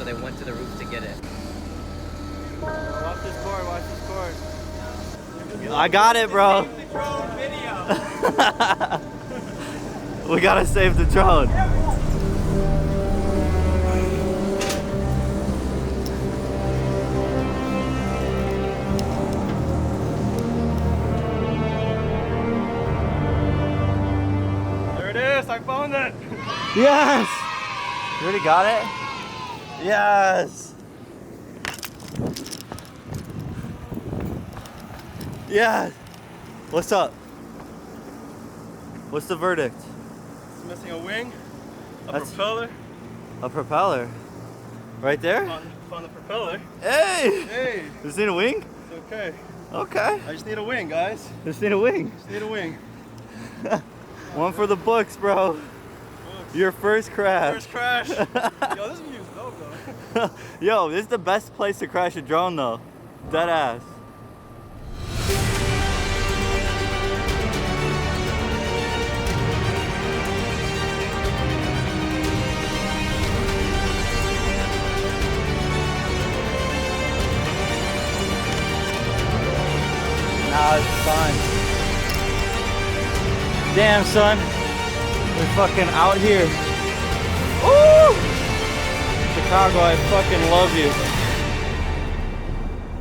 they went to the roof to get it. Watch this cord, watch this cord. I got it, bro. Save the drone video. We gotta save the drone. There it is, I found it. Yes! You already got it? Yes! Yes! What's up? What's the verdict? It's missing a wing, a That's- propeller. A propeller. Right there? Found the propeller. Hey! Hey, Just need a wing? it's okay. Okay. I just need a wing, guys. Just need a wing. Just need a wing. One for the books, bro. Your first crash. First crash. Yo, this view is dope, though. Yo, this is the best place to crash a drone, though. Dead ass. Nah, it's fine. Damn, son. We're fucking out here. Ooh! Chicago, I fucking love you.